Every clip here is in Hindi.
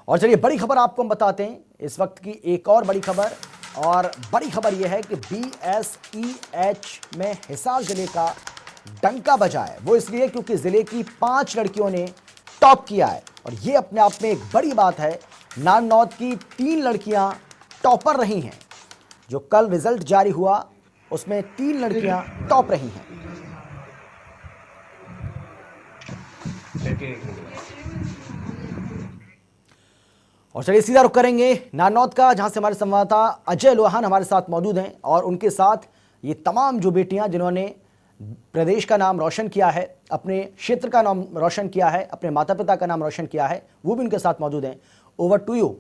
और चलिए बड़ी खबर आपको हम बताते हैं, इस वक्त की एक और बड़ी खबर। और बड़ी खबर यह है कि BSEH में हिसार जिले का डंका बजा है। वो इसलिए क्योंकि जिले की 5 लड़कियों ने टॉप किया है और ये अपने आप में एक बड़ी बात है। नारनौद की 3 लड़कियां टॉपर रही हैं। जो कल रिजल्ट जारी हुआ उसमें 3 लड़कियां टॉप रही हैं। और चलिए सीधा रुख करेंगे नारनौद का, जहां से हमारे संवाददाता अजय लोहान हमारे साथ मौजूद हैं और उनके साथ ये तमाम जो बेटियां जिन्होंने प्रदेश का नाम रोशन किया है, अपने क्षेत्र का नाम रोशन किया है, अपने माता पिता का नाम रोशन किया है, वो भी उनके साथ मौजूद हैं। Over to you.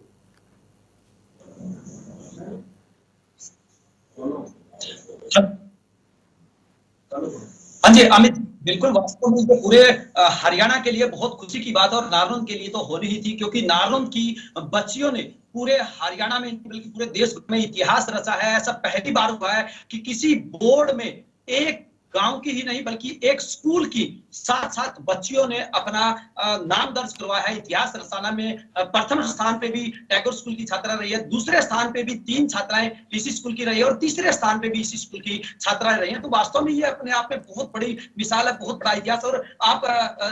हाँ जी अमित, बिल्कुल वास्तव में ये पूरे हरियाणा के लिए बहुत खुशी की बात और नारनौद के लिए तो होनी ही थी, क्योंकि नारनौद की बच्चियों ने पूरे हरियाणा में बल्कि पूरे देश में इतिहास रचा है। ऐसा पहली बार हुआ है कि किसी बोर्ड में एक गांव की ही नहीं बल्कि एक स्कूल की 7 बच्चियों ने अपना नाम दर्ज करवाया है इतिहास रचना में। प्रथम स्थान पे भी टैगोर स्कूल की छात्रा रही है, दूसरे स्थान पे भी 3 छात्राएं इसी स्कूल की रही है और तीसरे स्थान पे भी इसी स्कूल की छात्राएं रही हैं। तो वास्तव में ये अपने आप में बहुत बड़ी मिसाल है, बहुत बड़ा इतिहास। और आप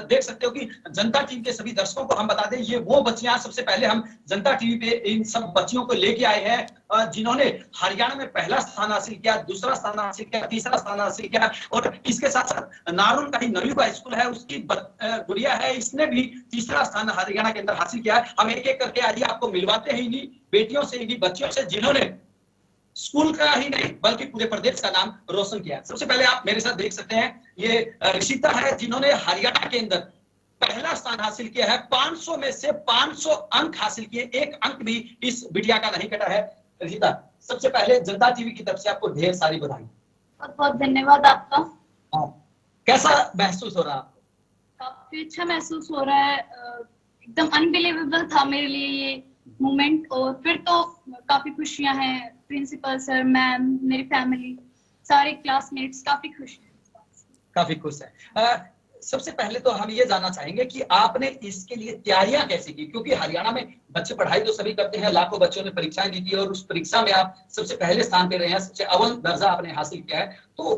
देख सकते हो कि जनता टीवी के सभी दर्शकों को हम बता दें, ये वो बच्चियां, सबसे पहले हम जनता टीवी पे इन सब बच्चियों को लेके आए हैं जिन्होंने हरियाणा में पहला स्थान हासिल किया, दूसरा स्थान हासिल किया, तीसरा स्थान हासिल किया। और इसके साथ साथ नारनौद का ही नवयुग स्कूल है, उसकी गुड़िया है, इसने भी तीसरा स्थान हरियाणा के अंदर हासिल किया है। हम एक एक करके आइए आपको मिलवाते हैं इन्हीं बेटियों से, इन्हीं बच्चियों से जिन्होंने स्कूल का ही नहीं बल्कि पूरे प्रदेश का नाम रोशन किया। सबसे पहले आप मेरे साथ देख सकते हैं, ये ऋषिता है जिन्होंने हरियाणा के अंदर पहला स्थान हासिल किया है। 500 में से 500 अंक हासिल किए, एक अंक भी इस बिटिया का नहीं कटा है। ऋषिता, सबसे पहले जनता टीवी की तरफ से आपको ढेर सारी बधाई। बहुत बहुत धन्यवाद आपका। कैसा महसूस हो रहा है आपको? काफी अच्छा महसूस हो रहा है, एकदम अनबिलीवेबल था मेरे लिए ये मोमेंट। और फिर तो काफी खुशियां हैं, प्रिंसिपल सर, मैम, मेरी फैमिली, सारे क्लासमेट्स काफी खुश हैं। काफी खुश है। सबसे पहले तो हम ये जानना चाहेंगे कि आपने इसके लिए तैयारियां कैसे की, क्योंकि हरियाणा में बच्चे पढ़ाई तो सभी करते हैं, लाखों बच्चों ने परीक्षाएं दी थी और उस परीक्षा में आप सबसे पहले स्थान पे रहे हैं, सबसे अव्वल दर्जा आपने हासिल किया है। तो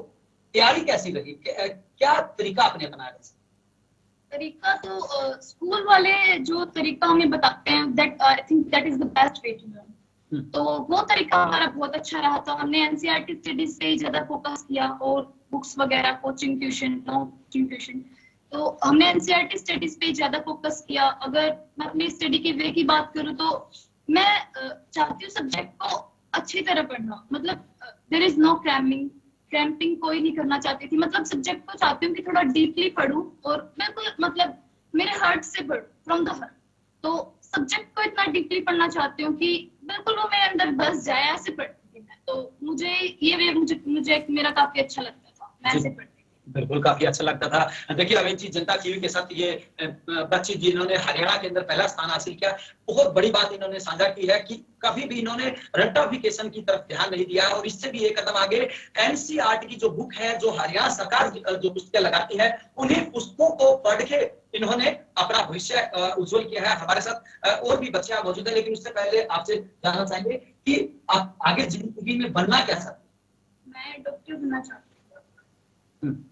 तैयारी कैसी रही, क्या तरीका आपने अपनाया? तरीका तो स्कूल वाले जो तरीका हमें बताते हैं, that I think that is the best way to learn. तो वो तरीका हमारा बहुत अच्छा रहा। तो हमने एनसीईआरटी स्टडीज पे ज्यादा फोकस किया और बुक्स वगैरह, कोचिंग ट्यूशन, ट्यूशन। तो हमने एनसीईआरटी स्टडीज पे ज्यादा फोकस किया। अगर मैं अपनी स्टडी के वे की बात करूँ तो मैं चाहती हूँ सब्जेक्ट को अच्छी तरह पढ़ना, मतलब देयर इज नो क्रैम्पिंग कोई नहीं करना चाहती थी। मतलब सब्जेक्ट को चाहती हूँ कि थोड़ा डीपली पढूं और बिल्कुल मतलब मेरे हार्ट से पढूं, फ्रॉम द हार्ट। तो सब्जेक्ट को इतना डीपली पढ़ना चाहती हूँ कि बिल्कुल वो मेरे अंदर बस जाए, ऐसे पढ़ती थी मैं। तो मुझे ये वे मुझे मेरा काफी अच्छा लगता था, मैं ऐसे पढ़ती। बिल्कुल, काफी अच्छा लगता था। देखिए अमित जी, जनता टीवी के साथ ये बच्ची जिन्होंने हरियाणा के अंदर पहला स्थान हासिल किया, बहुत बड़ी बात इन्होंने साझा की है कि कभी भी इन्होंने रट्टाफिकेशन की तरफ ध्यान नहीं दिया और इससे भी एक कदम आगे एनसीईआरटी की जो बुक है, जो हरियाणा सरकार जो पुस्तकें लगाती है, उन्हीं पुस्तकों को पढ़ के इन्होंने अपना भविष्य उज्जवल किया है। हमारे साथ और भी बच्चियां मौजूद है, लेकिन उससे पहले आपसे जानना चाहेंगे कि आप आगे जिंदगी में बनना क्या चाहते हैं? मैं डॉक्टर बनना चाहती हूँ।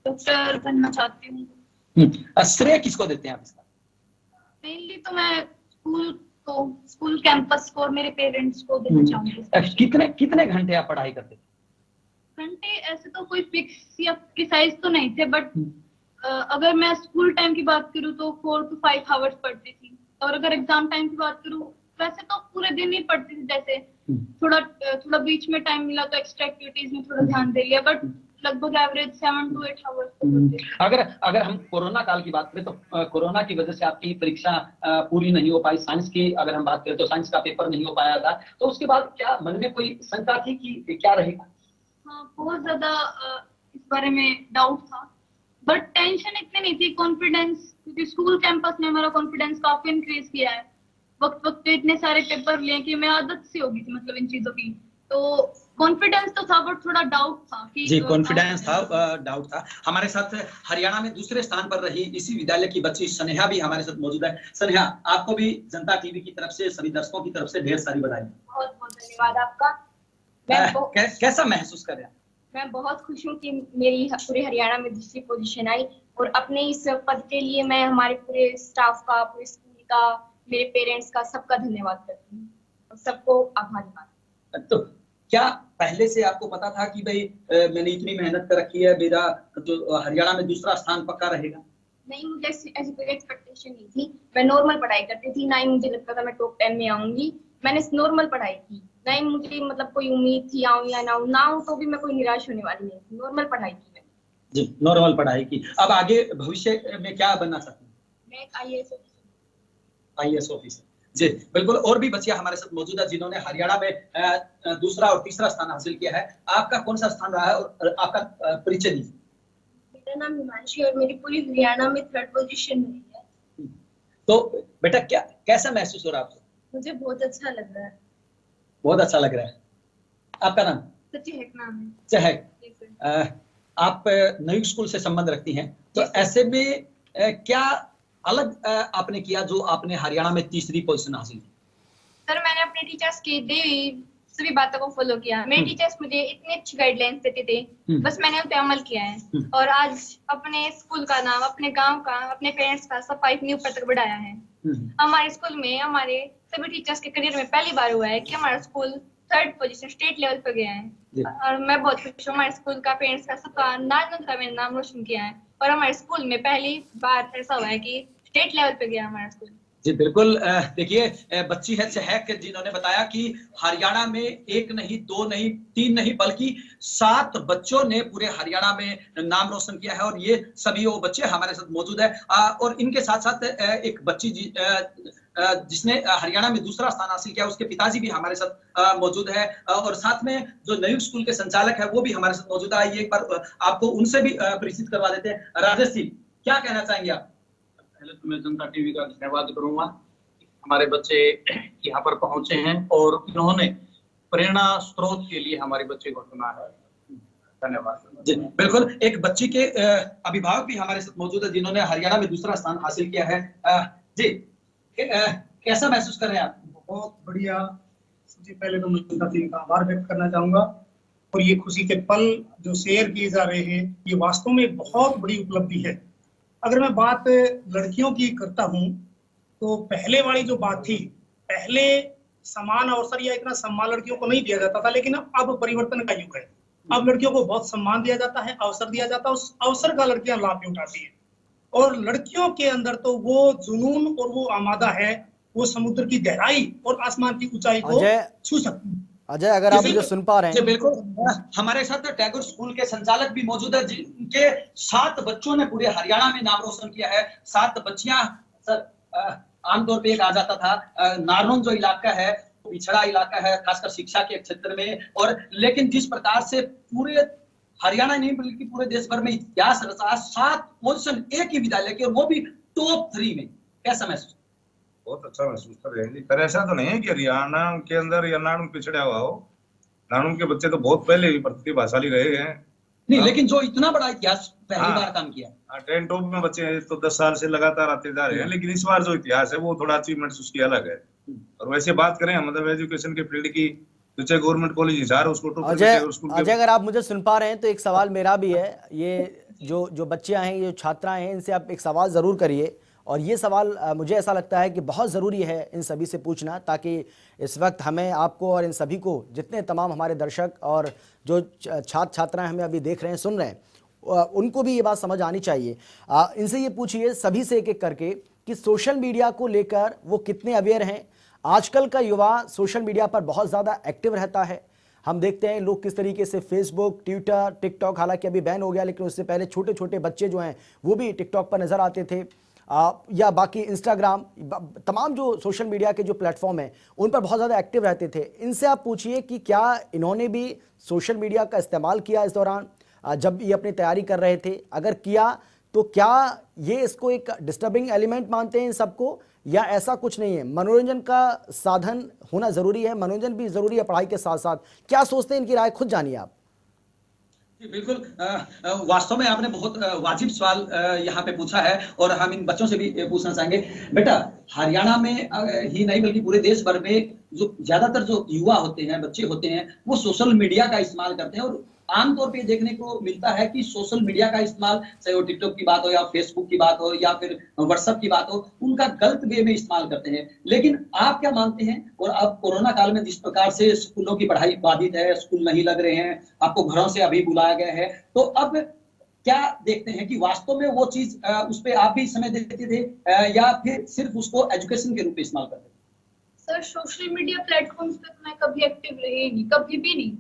डॉक्टर बनना चाहती हूँ। श्रेय किसको देते हैं आप इसका? मेनली तो मैं स्कूल कैंपस को और मेरे पेरेंट्स को देना चाहूंगी। कितने घंटे आप पढ़ाई करते थे? घंटे ऐसे तो कोई फिक्स या प्रिसाइज तो नहीं थे, बट अगर मैं स्कूल टाइम की बात करूँ तो 4 to 5 आवर्स पढ़ती थी। और अगर एग्जाम टाइम की बात करूँ, वैसे तो पूरे दिन ही पढ़ती थी। जैसे थोड़ा बीच में टाइम मिला तो एक्स्ट्रा एक्टिविटीज में थोड़ा ध्यान दे लिया, बट लगभग एवरेज 7 to 8 आवर्स। अगर हम कोरोना काल की बात करें तो कोरोना की वजह से आपकी परीक्षा पूरी नहीं हो पाई। साइंस की अगर हम बात करें तो साइंस का पेपर नहीं हो पाया था, तो उसके बाद क्या मन में कोई शंका थी कि क्या रहेगा? हाँ, बहुत ज्यादा इस बारे में डाउट था, बट टेंशन इतनी नहीं थी। कॉन्फिडेंस, क्योंकि स्कूल कैंपस ने हमारा कॉन्फिडेंस काफी इंक्रीज किया है। वक्त पे इतने सारे पेपर लिए कि मैं आदत सी हो गई थी, मतलब इन चीजों की। तो कॉन्फिडेंस तो था बट थोड़ा डाउट था कि जी, कॉन्फिडेंस था, डाउट था। हमारे साथ हरियाणा में दूसरे स्थान पर रही इसी विद्यालय की बच्ची स्नेहा भी हमारे साथ मौजूद है। स्नेहा, आपको भी जनता टीवी की तरफ से, सभी दर्शकों की तरफ से ढेर सारी बधाई। बहुत बहुत धन्यवाद आपका। कैसा महसूस कर रहे हैं? मैं बहुत खुश हूँ कि मेरी पूरे हरियाणा में दूसरी पोजीशन आई, और अपने इस पद के लिए मैं हमारे पूरे स्टाफ का, पूरे स्कूल का, मेरे पेरेंट्स का, सबका धन्यवाद करती हूँ और सबको आभार मानती हूँ। तो क्या पहले से आपको पता था कि भाई मैंने इतनी मेहनत कर रखी है, मेरा जो हरियाणा में दूसरा स्थान पक्का रहेगा? नहीं, मुझे ऐसी कोई एक्सपेक्टेशन नहीं थी। मैं नॉर्मल पढ़ाई करती थी, ना ही मुझे लगता था मैं टॉप 10 में आऊंगी। मैंने नॉर्मल पढ़ाई की, ना ही मुझे मतलब कोई उम्मीद थी आऊं या ना आऊं, तो भी मैं कोई निराश होने वाली नहीं थी। नॉर्मल पढ़ाई की मैंने। जी, नॉर्मल पढ़ाई की। अब आगे भविष्य में क्या बनना चाहती हैं? मैं एक IAS ऑफिसर। IAS officer. जी, बिल्कुल। और भी बच्चियां हमारे साथ मौजूद है जिन्होंने हरियाणा में दूसरा और तीसरा स्थान हासिल किया है। आपका कौन सा स्थान रहा है और आपका परिचय दीजिए। मेरा नाम हिमांशी और मेरी पूरी हरियाणा में 3rd पोजीशन रही है। तो बेटा कैसा महसूस हो रहा है आपको? मुझे बहुत अच्छा लग रहा है। बहुत अच्छा लग रहा है। आपका नाम? चहक नाम है। चहक। आप नई स्कूल से संबंध रखती हैं, तो ऐसे में क्या अलग आपने किया जो आपने हरियाणा में तीसरी पोजीशन हासिल की? सर, मैंने अपने टीचर्स की दी हुई सभी बातों को फॉलो किया। मेरे टीचर्स मुझे इतनी अच्छी गाइडलाइंस देते थे, बस मैंने उन पे अमल किया है, और आज अपने स्कूल का नाम, अपने गांव का, अपने पेरेंट्स का सबका इतनी ऊपर तक बढ़ाया है। हमारे स्कूल में हमारे सभी टीचर्स के करियर में पहली बार हुआ है कि हमारा school 3rd position state level पर गया है, और मैं बहुत खुश हूँ। हमारे स्कूल का, पेरेंट्स का, सबका, नाजन का मैंने नाम रोशन किया है, और हमारे स्कूल में पहली बार ऐसा हुआ है कि स्टेट लेवल पे गया हमारा स्कूल। जी, बिल्कुल। देखिए, बच्ची है चहक जिन्होंने बताया कि हरियाणा में 1 नहीं, 2 नहीं, 3 नहीं, बल्कि 7 बच्चों ने पूरे हरियाणा में नाम रोशन किया है, और ये सभी वो बच्चे हमारे साथ मौजूद है। और इनके साथ साथ एक बच्ची जिसने हरियाणा में दूसरा स्थान हासिल किया, उसके पिताजी भी हमारे साथ मौजूद है, और साथ में जो नई स्कूल के संचालक है वो भी हमारे साथ मौजूद है। आइए एक बार आपको उनसे भी परिचित करवा देते हैं। राजेश जी, क्या कहना चाहेंगे आप? पहले तो मैं जनता टीवी का धन्यवाद करूंगा। हमारे बच्चे यहाँ पर पहुंचे हैं और इन्होंने प्रेरणा स्रोत के लिए हमारे बच्चे को चुना है। धन्यवाद जी, बिल्कुल। एक बच्ची के अभिभावक भी हमारे साथ मौजूद है जिन्होंने हरियाणा में दूसरा स्थान हासिल किया है। जी, कैसा महसूस कर रहे हैं आप? बहुत बढ़िया। सबसे पहले तो मैं जनता टीवी का आभार व्यक्त करना चाहूंगा, और ये खुशी के पल जो शेयर किए जा रहे हैं, ये वास्तव में बहुत बड़ी उपलब्धि है। अगर मैं बात लड़कियों की करता हूँ, तो पहले वाली जो बात थी, पहले समान अवसर या इतना सम्मान लड़कियों को नहीं दिया जाता था, लेकिन अब परिवर्तन का युग है। अब लड़कियों को बहुत सम्मान दिया जाता है, अवसर दिया जाता है, उस अवसर का लड़कियां लाभ भी उठाती है। और लड़कियों के अंदर तो वो जुनून और वो आमादा है, वो समुद्र की गहराई और आसमान की ऊंचाई को छू सकती है। अजय, अगर आप मुझे सुन पा रहे हैं? बिल्कुल। हमारे साथ टैगोर स्कूल के संचालक भी मौजूद है जिनके 7 बच्चों ने पूरे हरियाणा में नाम रोशन किया है। 7 बच्चियां। सर, आमतौर पे एक आ जाता था, नारनौल जो इलाका है वो पिछड़ा इलाका है, खासकर शिक्षा के क्षेत्र में, और लेकिन जिस प्रकार से पूरे हरियाणा नहीं बल्कि पूरे देश भर में इतिहास रचा, 7 पोजीशन एक ही विद्यालय की, और वो भी टॉप 3 में, कैसा महसूस? बहुत अच्छा महसूस कर रहे हैं। पर ऐसा तो नहीं है कि हरियाणा के अंदर या नानू पिछड़ा हुआ हो। नानू के बच्चे तो बहुत पहले भी प्रतिभाशाली रहे हैं। नहीं, लेकिन जो इतना बड़ा इतिहास पहली बार काम किया। 10 टॉप में बच्चे तो 10 साल से लगातार आते जा रहे हैं, लेकिन इस बार जो इतिहास है वो थोड़ा अचीवमेंट उसकी अलग है। और वैसे बात करें मतलब एजुकेशन के फील्ड की, तो चाहे गवर्नमेंट कॉलेज हिसार उसको अजय, अगर आप मुझे सुन पा रहे हैं तो एक सवाल मेरा भी है। ये जो बच्चियां हैं, ये छात्राएं हैं, इनसे आप एक सवाल जरूर करिए, और ये सवाल मुझे ऐसा लगता है कि बहुत ज़रूरी है इन सभी से पूछना, ताकि इस वक्त हमें, आपको और इन सभी को, जितने तमाम हमारे दर्शक और जो छात्र छात्राएं हमें अभी देख रहे हैं, सुन रहे हैं, उनको भी ये बात समझ आनी चाहिए। इनसे ये पूछिए सभी से एक एक करके कि सोशल मीडिया को लेकर वो कितने अवेयर हैं। आजकल का युवा सोशल मीडिया पर बहुत ज़्यादा एक्टिव रहता है। हम देखते हैं लोग किस तरीके से फेसबुक, ट्विटर, टिकटॉक, हालांकि अभी बैन हो गया, लेकिन उससे पहले छोटे छोटे बच्चे जो हैं वो भी टिकटॉक पर नज़र आते थे, या बाकी इंस्टाग्राम, तमाम जो सोशल मीडिया के जो प्लेटफॉर्म हैं उन पर बहुत ज़्यादा एक्टिव रहते थे। इनसे आप पूछिए कि क्या इन्होंने भी सोशल मीडिया का इस्तेमाल किया इस दौरान, जब ये अपनी तैयारी कर रहे थे? अगर किया तो क्या ये इसको एक डिस्टर्बिंग एलिमेंट मानते हैं इन सबको, या ऐसा कुछ नहीं है? मनोरंजन का साधन होना जरूरी है, मनोरंजन भी जरूरी है पढ़ाई के साथ साथ। क्या सोचते हैं, इनकी राय खुद जानिए आप। जी, बिल्कुल। वास्तव में आपने बहुत वाजिब सवाल यहाँ पे पूछा है और हम इन बच्चों से भी पूछना चाहेंगे। बेटा, हरियाणा में ही नहीं बल्कि पूरे देश भर में जो ज्यादातर जो युवा होते हैं, बच्चे होते हैं, वो सोशल मीडिया का इस्तेमाल करते हैं और आमतौर पे देखने को मिलता है कि सोशल मीडिया का इस्तेमाल, चाहे वो टिकटॉक की बात हो या फेसबुक की बात हो या फिर व्हाट्सएप की बात हो, उनका गलत वे में इस्तेमाल करते हैं। लेकिन आप क्या मानते हैं? और अब कोरोना काल में जिस प्रकार से स्कूलों की पढ़ाई बाधित है, स्कूल नहीं लग रहे हैं, आपको घरों से अभी बुलाया गया है, तो अब क्या देखते हैं कि वास्तव में वो चीज उस पर आप भी समय देते थे या फिर सिर्फ उसको एजुकेशन के रूप में इस्तेमाल करते थे? सर, सोशल मीडिया प्लेटफॉर्म्स पे तो मैं कभी एक्टिव रही नहीं, कभी भी नहीं,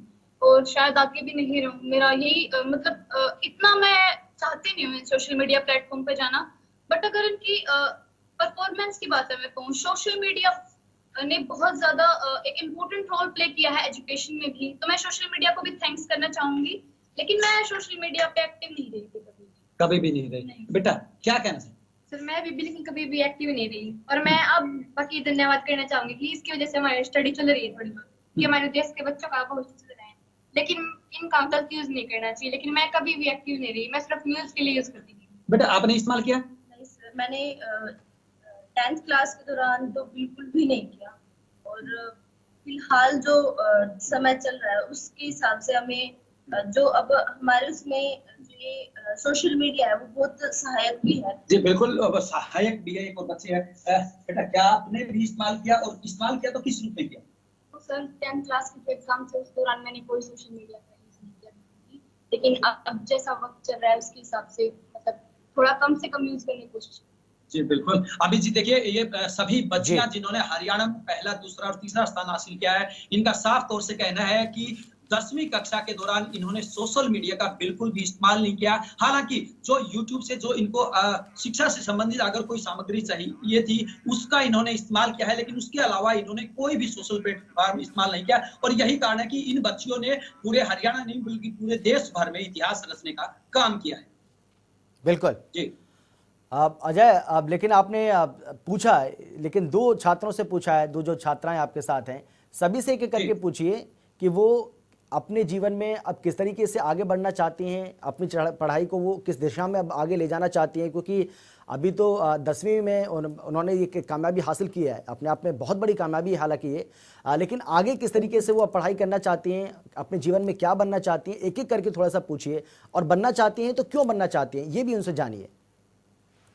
और शायद आगे भी नहीं रहूं। मेरा यही इतना मैं चाहती नहीं हूँ सोशल मीडिया प्लेटफॉर्म पे जाना। बट अगर इनकी परफॉर्मेंस की बात है, मैं कहूँ सोशल मीडिया ने बहुत ज्यादा एक इम्पोर्टेंट रोल प्ले किया है एजुकेशन में भी, तो मैं सोशल मीडिया को भी थैंक्स करना चाहूंगी। लेकिन मैं सोशल मीडिया पे एक्टिव नहीं रही थी कभी भी नहीं रही। बेटा, क्या कहना चाहिए? सर, मैं भी लेकिन कभी भी एक्टिव नहीं रही, और मैं अब बाकी धन्यवाद करना चाहूंगी कि इसकी वजह से हमारी स्टडी चल रही है थोड़ी बहुत, कि हमारे देश के बच्चों का भविष्य चल रहा है। लेकिन इनका गलत यूज नहीं करना चाहिए। लेकिन मैं कभी भी एक्टिव नहीं रही, मैं सिर्फ न्यूज के लिए यूज करती थी। बेटा, आपने इस्तेमाल किया? नहीं सर, मैंने 10th क्लास के दौरान तो बिल्कुल भी नहीं किया, और फिलहाल जो समय चल रहा है उसके हिसाब से हमें जो अब हमारे उसमें जो ये सोशल मीडिया है वो बहुत सहायक भी है। जी बिल्कुल, सहायक भी है। एक और बच्चे हैं, बेटा क्या आपने भी इस्तेमाल किया, और इस्तेमाल किया तो किस रूप में किया? तो सर, 10th क्लास के एग्जाम से उस दौरान मैंने कोई सोशल मीडिया का यूज नहीं किया, लेकिन अब जैसा वक्त चल रहा है उसके हिसाब से थोड़ा कम से कम यूज करने की कोशिश। जी बिल्कुल। अभी जी देखिए, ये सभी बच्चियां जिन्होंने हरियाणा में पहला, दूसरा और तीसरा स्थान हासिल किया है, इनका साफ तौर से कहना है कि 10वीं कक्षा के दौरान इन्होंने सोशल मीडिया का बिल्कुल भी इस्तेमाल नहीं किया। हालांकि जो YouTube से जो इनको शिक्षा से संबंधित अगर कोई सामग्री चाहिए थी, उसका इन्होंने इस्तेमाल किया है, लेकिन उसके अलावा इन्होंने कोई भी सोशल प्लेटफॉर्म इस्तेमाल नहीं किया। और यही कारण है कि इन बच्चियों ने पूरे हरियाणा नहीं बल्कि पूरे देश भर में इतिहास रचने का काम किया है। बिल्कुल जी अजय, लेकिन आपने पूछा, लेकिन 2 छात्रों से पूछा है, 2 जो छात्राएं आपके साथ हैं, सभी से एक एक करके पूछिए कि वो अपने जीवन में अब किस तरीके से आगे बढ़ना चाहती हैं, अपनी पढ़ाई को वो किस दिशा में अब आगे ले जाना चाहती हैं। क्योंकि अभी तो 10वीं में उन्होंने ये कामयाबी हासिल की है, अपने आप में बहुत बड़ी कामयाबी हालांकि ये, लेकिन आगे किस तरीके से वो पढ़ाई करना चाहती हैं, अपने जीवन में क्या बनना चाहती हैं, एक एक करके थोड़ा सा पूछिए। और बनना चाहती हैं तो क्यों बनना चाहती हैं, ये भी उनसे जानिए।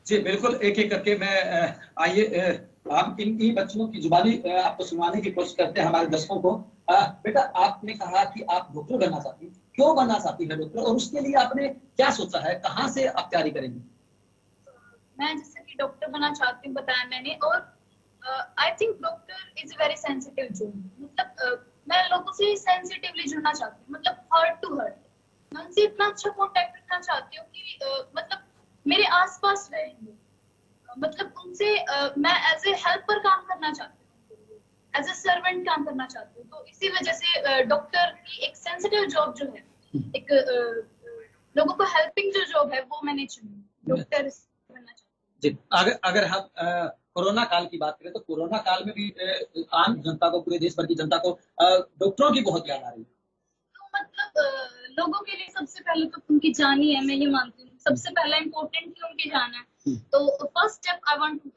जी बिल्कुल, एक एक करके मैं आइए हम इन बच्चों की जुबानी आपको सुनवाने की कोशिश करते हैं हमारे दर्शकों को। बेटा, आपने कहा कि आप डॉक्टर बनना चाहती हैं, क्यों बनना चाहती है डॉक्टर, और उसके लिए आपने क्या सोचा है, कहाँ से आप तैयारी करेंगी? मैं जैसे कि डॉक्टर बनना चाहती हूँ, बताया मैंने, और I think doctor is very sensitive job. मैं लोगों से सेंसिटिवली जुड़ना चाहती हूँ, हार्ट टू हार्ट। मैं उनसे इतना अच्छा कॉन्टेक्ट रखना चाहती हूँ कि मेरे आसपास रहेंगे। उनसे मैं एज ए हेल्पर काम करना चाहती हूँ, एज ए सर्वेंट काम करना चाहती हूँ। तो इसी वजह से डॉक्टर की एक सेंसिटिव जॉब जो है, एक लोगों को हेल्पिंग जो जॉब है, वो मैंने चुनी, डॉक्टर बनना चाहती हूँ। जी, अगर हम कोरोना काल की बात करें तो कोरोना काल में भी आम जनता को, पूरे देश भर की जनता को डॉक्टरों की बहुत याद आ रही है। तो लोगों के लिए सबसे पहले तो उनकी जान ही है, मैं ये मानती हूँ। सबसे पहला इम्पोर्टेंट ही उनकी जान है। तो first step, I want to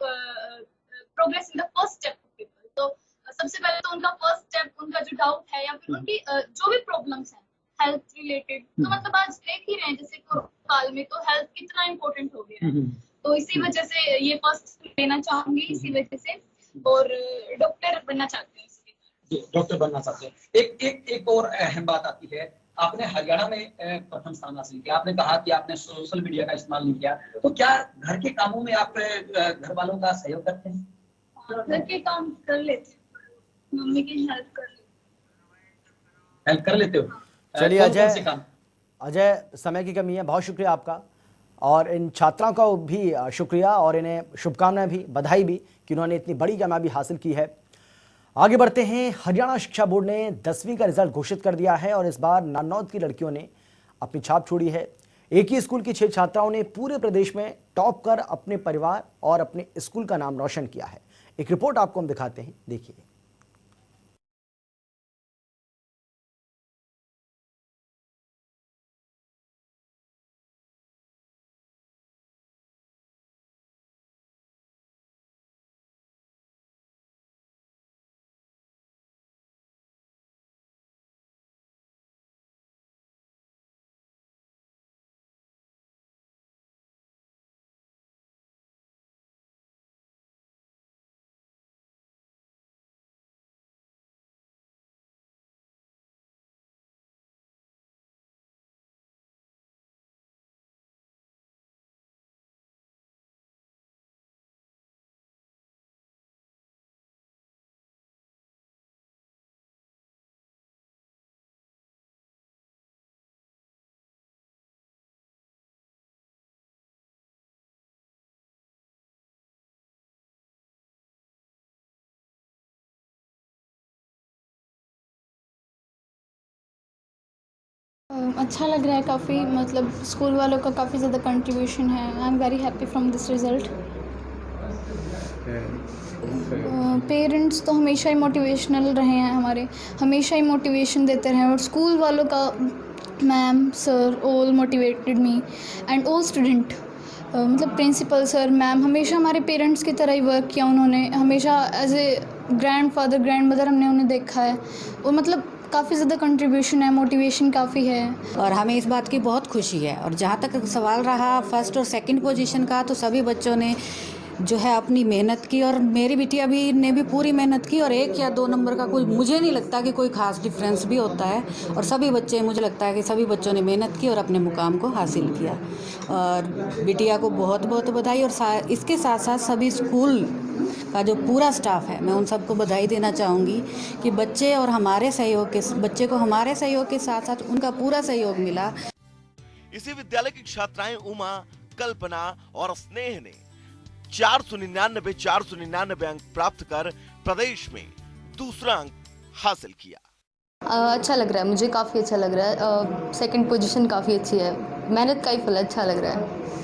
progress in the first step of people. तो सबसे पहले तो उनका फर्स्ट स्टेप, उनका जो डाउट है या फिर उनकी जो भी प्रॉब्लम्स हैं हेल्थ रिलेटेड, तो आज देख ही रहे हैं जैसे कोरोना काल में तो हेल्थ कितना इम्पोर्टेंट हो गया है। तो इसी वजह से ये फर्स्ट लेना चाहूंगी, इसी वजह से, और डॉक्टर बनना चाहती हूँ। डॉक्टर बनना चाहते हैं। एक और अहम बात आती है, आपने हरियाणा में प्रथम स्थान हासिल किया। आपने कहा कि आपने सोशल मीडिया का इस्तेमाल नहीं किया, तो क्या घर के कामों में आप घर वालों का सहयोग करते हैं? घर के काम कर लेते, मम्मी की हेल्प कर लेते हो? चलिए अजय, समय की कमी है, बहुत शुक्रिया आपका, और इन छात्राओं का भी शुक्रिया, और इन्हें शुभकामनाएं भी, बधाई भी कि उन्होंने इतनी बड़ी कामयाबी हासिल की है। आगे बढ़ते हैं। हरियाणा शिक्षा बोर्ड ने 10वीं का रिजल्ट घोषित कर दिया है, और इस बार नारनौल की लड़कियों ने अपनी छाप छोड़ी है। एक ही स्कूल की 6 छात्राओं ने पूरे प्रदेश में टॉप कर अपने परिवार और अपने स्कूल का नाम रोशन किया है। एक रिपोर्ट आपको हम दिखाते हैं, देखिए। अच्छा लग रहा है काफ़ी, मतलब स्कूल वालों का काफ़ी ज़्यादा कंट्रीब्यूशन है। I am very happy from this result. Parents तो हमेशा ही मोटिवेशनल रहे हैं हमारे, हमेशा ही मोटिवेशन देते रहे, और स्कूल वालों का ma'am sir all motivated me and all student, मतलब प्रिंसिपल सर मैम हमेशा हमारे पेरेंट्स की तरह ही वर्क किया उन्होंने, हमेशा as a grand father grand mother हमने उन्हें देखा है, और मतलब काफ़ी ज़्यादा कंट्रीब्यूशन है, मोटिवेशन काफ़ी है। और हमें इस बात की बहुत खुशी है। और जहाँ तक सवाल रहा फर्स्ट और सेकंड पोजीशन का, तो सभी बच्चों ने जो है अपनी मेहनत की, और मेरी बिटिया भी ने भी पूरी मेहनत की, और 1 या 2 नंबर का कोई मुझे नहीं लगता कि कोई ख़ास डिफरेंस भी होता है। और सभी बच्चे, मुझे लगता है कि सभी बच्चों ने मेहनत की और अपने मुकाम को हासिल किया। और बिटिया को बहुत बहुत बधाई। और इसके साथ साथ सभी स्कूल का जो पूरा स्टाफ है, मैं उन सबको बधाई देना चाहूँगी कि बच्चे और हमारे सहयोग के बच्चे को हमारे सहयोग के साथ साथ उनका पूरा सहयोग मिला। इसी विद्यालय की छात्राएं उमा, कल्पना और स्नेह ने 499 अंक प्राप्त कर प्रदेश में दूसरा अंक हासिल किया। अच्छा लग रहा है, मुझे काफ़ी अच्छा लग रहा है। सेकंड पोजीशन काफ़ी अच्छी है, मेहनत का ही फल अच्छा लग रहा है।